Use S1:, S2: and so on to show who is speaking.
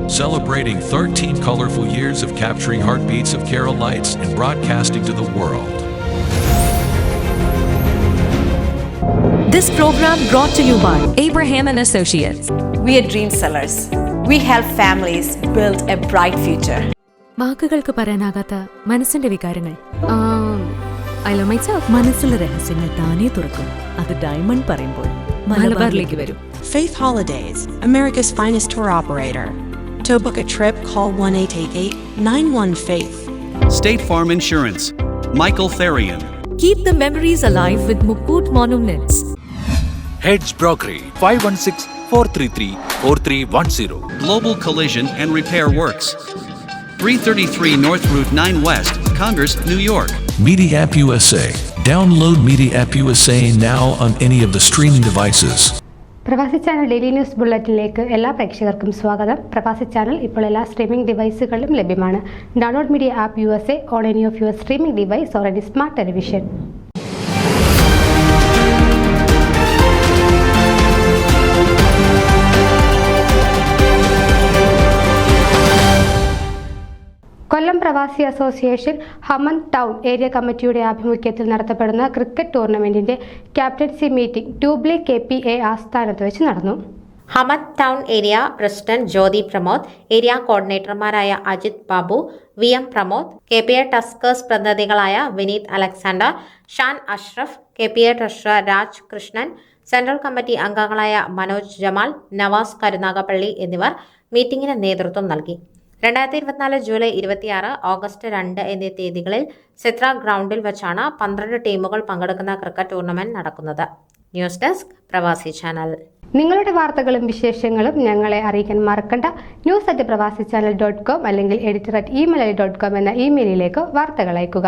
S1: celebrating 13 colorful years of capturing heartbeats of Kerala lights and broadcasting to the world.
S2: This program brought to you by Abraham and Associates.
S3: We are dream sellers. We help families build a bright future.
S4: വാക്കുകൾക്ക് പറയാനാകാത്ത മനസ്സിന്റെ വികാരങ്ങൾ. I love myself. മനസ്സിലെ രഹസ്യങ്ങൾ താനേ തുറക്കും. അത് diamond പറയുമ്പോൾ മലബാറിലേക്ക് വരും.
S5: Faith Holidays, America's finest tour operator. To book a trip, call 1-888-91-FAITH.
S6: State Farm Insurance, Michael Therian.
S2: Keep the memories alive with Mukut Monuments.
S7: Heads Brokery 516-433-4310.
S6: Global Collision and Repair Works, 333 North Route 9 West, Congress, New York.
S1: Media App USA. Download Media App USA now on any of the streaming devices.
S8: പ്രവാസി channel daily news ബുള്ളറ്റിനിലേക്ക് എല്ലാ പ്രേക്ഷകർക്കും സ്വാഗതം. പ്രവാസി channel ഇപ്പോൾ എല്ലാ streaming ഡിവൈസുകളിലും ലഭ്യമാണ്. Download media app USA on any of your streaming device or any smart television. Kollam Pravasi association Hamad town area കമ്മിറ്റിയുടെ ആഭിമുഖ്യത്തിൽ നടത്തപ്പെടുന്ന ക്രിക്കറ്റ് ടൂർണമെന്റിന്റെ ക്യാപ്റ്റൻസി മീറ്റിംഗ് ട്യൂബ്ലി KPA ആസ്ഥാനത്ത് വെച്ച് നടന്നു.
S9: Hamad town area president Jyothi Pramod, area കോർഡിനേറ്റർമാരായ Ajith Babu, VM Pramod, KPA tuskers പ്രതിനിധികളായ Vineeth Alexander, Shan Ashraf, KPA treasurer Raj Krishnan, central committee അംഗങ്ങളായ മനോജ് ജമാൽ, നവാസ് കരുനാഗപ്പള്ളി എന്നിവർ മീറ്റിംഗിന് നേതൃത്വം നൽകി. 2024 ജൂലൈ 26, ഓഗസ്റ്റ് 2 എന്നീ തീയതികളിൽ സിത്ര ഗ്രൗണ്ടിൽ വെച്ചാണ് 12 ടീമുകൾ പങ്കെടുക്കുന്ന ക്രിക്കറ്റ് ടൂർണമെന്റ് നടക്കുന്നത്. ന്യൂസ് ഡെസ്ക് പ്രവാസി ചാനൽ.
S8: നിങ്ങളുടെ വാർത്തകളും വിശേഷങ്ങളും ഞങ്ങളെ അറിയിക്കാൻ മറക്കണ്ട. news@pravasichannel.com അല്ലെങ്കിൽ editor@email.com എന്ന ഇമെയിലിലേക്ക് വാർത്തകൾ അയക്കുക.